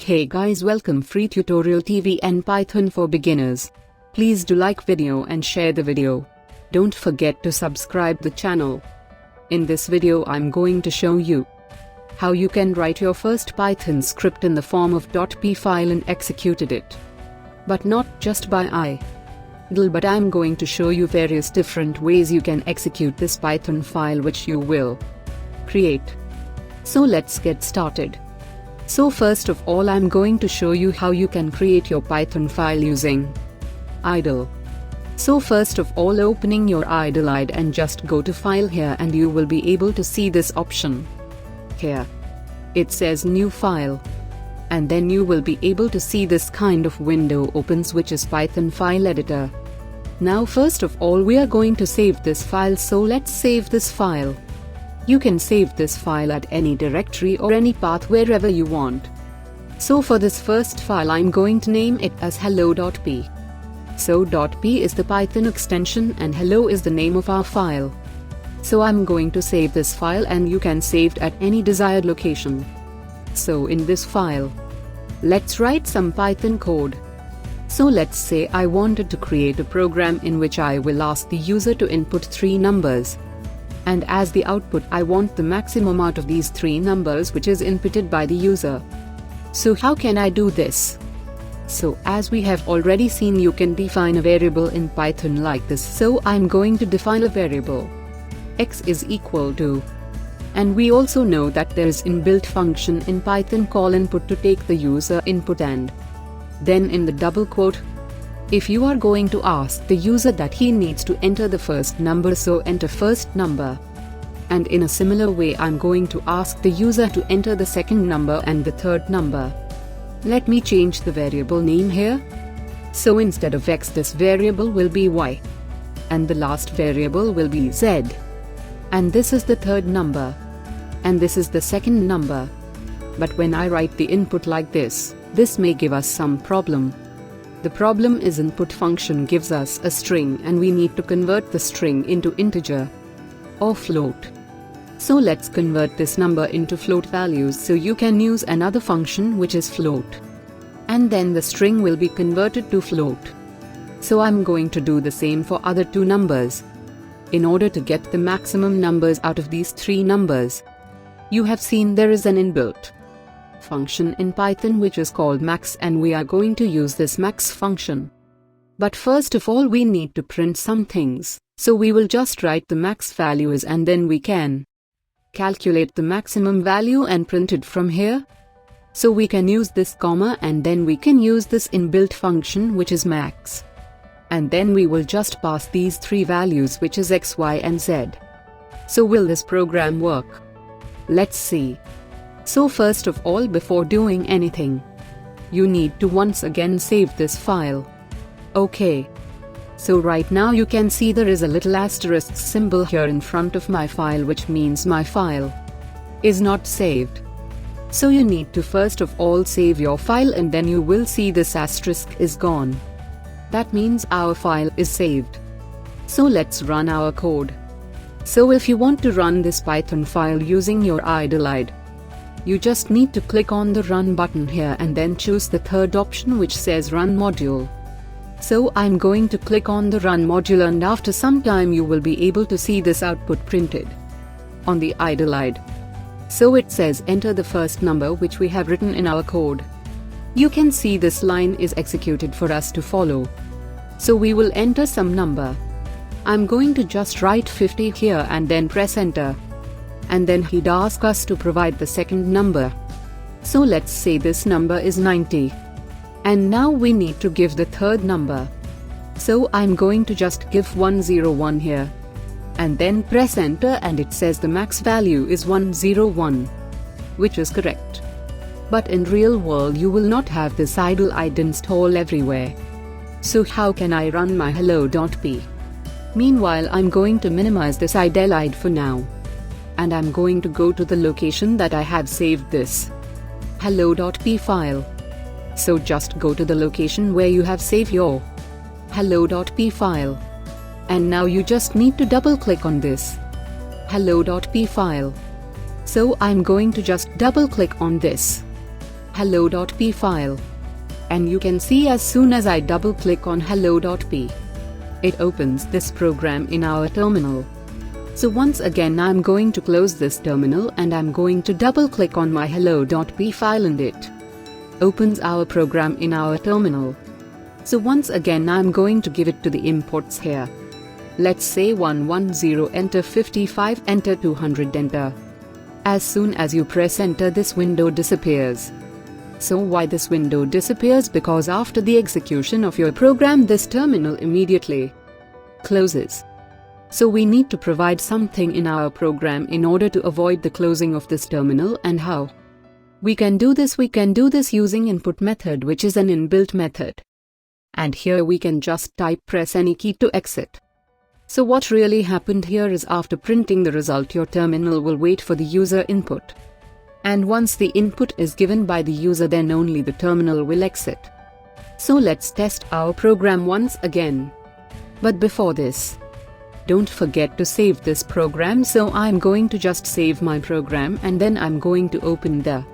Hey guys, welcome Free Tutorial TV and Python for Beginners. Please do like video and share the video. Don't forget to subscribe the channel. In this video I'm going to show you how you can write your first Python script in the form of .p file and executed it. But not just by idle, but I'm going to show you various different ways you can execute this Python file which you will create. So let's get started. So first of all I'm going to show you how you can create your Python file using idle. So first of all, opening your Idle IDE and just go to File here, and you will be able to see this option. Here it says New File, and then you will be able to see this kind of window opens, which is Python File Editor. Now first of all we are going to save this file, so let's save this file. You can save this file at any directory or any path wherever you want. So for this first file I'm going to name it as hello.p. So .p is the Python extension and hello is the name of our file. So I'm going to save this file, and you can save it at any desired location. So in this file, let's write some Python code. So let's say I wanted to create a program in which I will ask the user to input 3 numbers. And as the output I want the maximum out of these 3 numbers which is inputted by the user. So how can I do this? So as we have already seen, you can define a variable in Python like this. So I'm going to define a variable x is equal to, and we also know that there is inbuilt function in Python call input to take the user input, and then in the double quote, if you are going to ask the user that he needs to enter the first number, so enter first number. And in a similar way I'm going to ask the user to enter the second number and the third number. Let me change the variable name here. So instead of x, this variable will be y. And the last variable will be z. And this is the third number. And this is the second number. But when I write the input like this may give us some problem. The problem is input function gives us a string, and we need to convert the string into integer or float. So let's convert this number into float values, so you can use another function which is float. And then the string will be converted to float. So I'm going to do the same for other 2 numbers. In order to get the maximum numbers out of these 3 numbers, you have seen there is an inbuilt function in Python which is called max, and we are going to use this max function. But first of all we need to print some things, so we will just write the max values and then we can calculate the maximum value and print it from here. So we can use this comma, and then we can use this inbuilt function which is max. And then we will just pass these 3 values which is x, y and z. So will this program work? Let's see. So first of all, before doing anything, you need to once again save this file. Okay. So right now you can see there is a little asterisk symbol here in front of my file, which means my file is not saved. So you need to first of all save your file, and then you will see this asterisk is gone. That means our file is saved. So let's run our code. So if you want to run this Python file using your Idle IDE, you just need to click on the Run button here and then choose the third option which says Run Module. So I'm going to click on the Run Module, and after some time you will be able to see this output printed on the Idle IDE. So it says enter the first number which we have written in our code. You can see this line is executed for us to follow. So we will enter some number. I'm going to just write 50 here and then press enter. And then he'd ask us to provide the second number. So let's say this number is 90. And now we need to give the third number. So I'm going to just give 101 here. And then press enter, and it says the max value is 101, which is correct. But in real world you will not have this Idle IDE installed everywhere. So how can I run my hello.p? Meanwhile I'm going to minimize this Idle IDE for now. And I'm going to go to the location that I have saved this hello.p file. So just go to the location where you have saved your hello.p file. And now you just need to double click on this hello.p file. So I'm going to just double click on this. hello.p file. And you can see as soon as I double click on hello.p, it opens this program in our terminal. So once again I'm going to close this terminal and I'm going to double click on my hello.p file and it opens our program in our terminal. So once again I'm going to give it to the imports here. Let's say 110, enter 55, enter 200, enter. As soon as you press enter, this window disappears. So why this window disappears? Because after the execution of your program, this terminal immediately closes. So we need to provide something in our program in order to avoid the closing of this terminal. And how we can do this? We can do this using input method, which is an inbuilt method. And here we can just press any key to exit. So what really happened here is after printing the result, your terminal will wait for the user input. And once the input is given by the user, then only the terminal will exit. So let's test our program once again. But before this, don't forget to save this program. So I'm going to just save my program and then I'm going to open the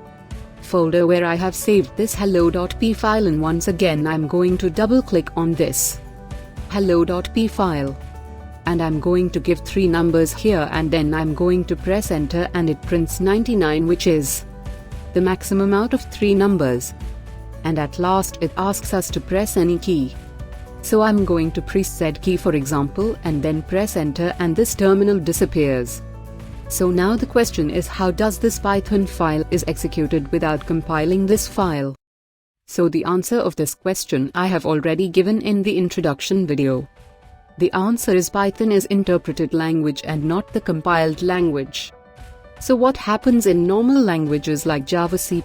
folder where I have saved this hello.p file, and once again I'm going to double click on this hello.p file. And I'm going to give 3 numbers here and then I'm going to press enter and it prints 99, which is the maximum out of 3 numbers. And at last it asks us to press any key. So I'm going to press Z key for example and then press enter and this terminal disappears. So now the question is, how does this Python file is executed without compiling this file? So the answer of this question I have already given in the introduction video. The answer is Python is interpreted language and not the compiled language. So what happens in normal languages like Java, C++,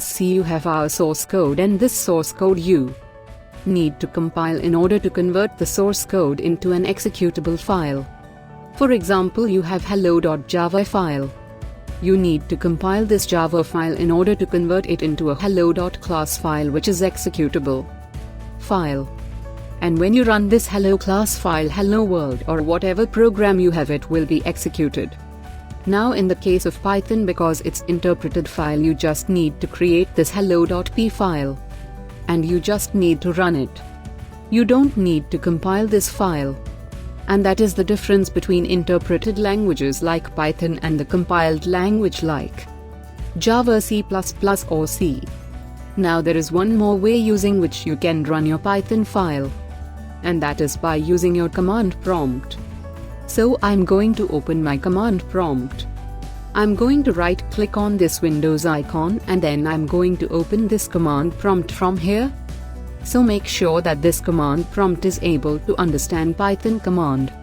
C, you have our source code, and this source code you need to compile in order to convert the source code into an executable file. For example, you have hello.java file. You need to compile this Java file in order to convert it into a hello.class file, which is executable file. And when you run this hello class file, hello world or whatever program you have, it will be executed. Now in the case of Python, because it's interpreted file, you just need to create this hello.p file. And you just need to run it. You don't need to compile this file. And that is the difference between interpreted languages like Python and the compiled language like Java, C++ or C. Now there is one more way using which you can run your Python file. And that is by using your command prompt. So I'm going to open my command prompt. I'm going to right click on this Windows icon and then I'm going to open this command prompt from here. So make sure that this command prompt is able to understand Python command.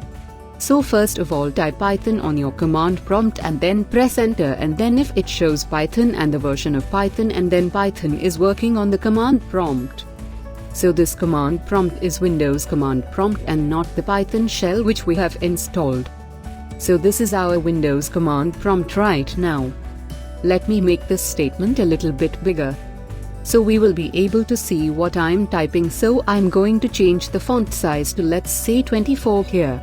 So first of all type Python on your command prompt and then press enter, and then if it shows Python and the version of Python, and then Python is working on the command prompt. So this command prompt is Windows command prompt and not the Python shell which we have installed. So this is our Windows command prompt right now. Let me make this statement a little bit bigger, so we will be able to see what I'm typing. So I'm going to change the font size to, let's say, 24 here.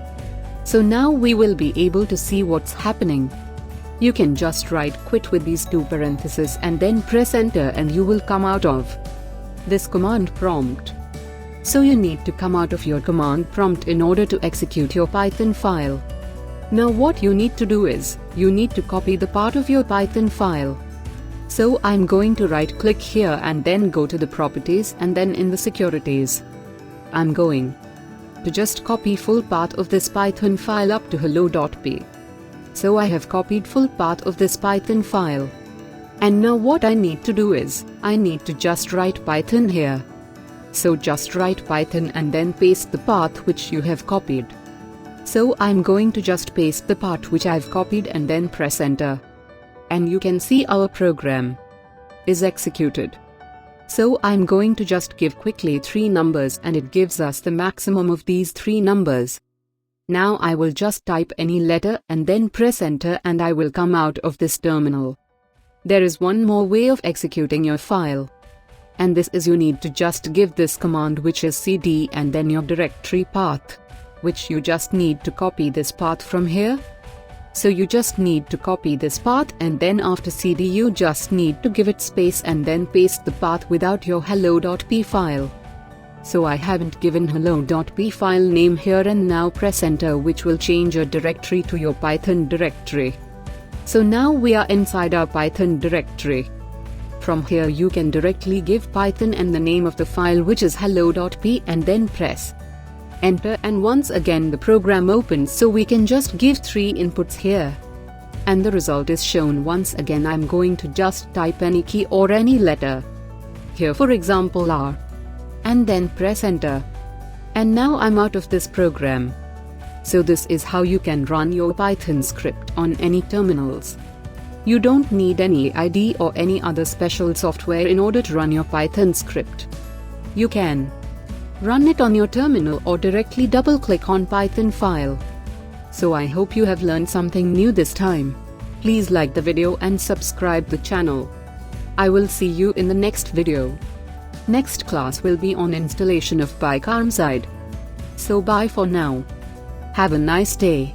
So now we will be able to see what's happening. You can just write quit with these 2 parentheses and then press enter and you will come out of this command prompt. So you need to come out of your command prompt in order to execute your Python file. Now what you need to do is, you need to copy the part of your Python file. So I'm going to right click here and then go to the properties and then in the securities. I'm going to just copy full part of this Python file up to hello.p. So I have copied full part of this Python file. And now what I need to do is, I need to just write Python here. So just write Python and then paste the path which you have copied. So I'm going to just paste the part which I've copied and then press enter. And you can see our program is executed. So I'm going to just give quickly 3 numbers and it gives us the maximum of these 3 numbers. Now I will just type any letter and then press enter and I will come out of this terminal. There is one more way of executing your file. And this is, you need to just give this command which is cd and then your directory path, which you just need to copy this path from here. So you just need to copy this path, and then after CD you just need to give it space and then paste the path without your hello.p file. So I haven't given hello.p file name here, and now press enter, which will change your directory to your Python directory. So now we are inside our Python directory. From here you can directly give Python and the name of the file, which is hello.p, and then press enter, and once again the program opens. So we can just give 3 inputs here, and the result is shown. Once again I'm going to just type any key or any letter here, for example R, and then press enter, and now I'm out of this program. So this is how you can run your Python script on any terminals. You don't need any IDE or any other special software in order to run your Python script. You can run it on your terminal or directly double-click on Python file. So I hope you have learned something new this time. Please like the video and subscribe the channel. I will see you in the next video. Next class will be on installation of Idle IDE. So bye for now. Have a nice day.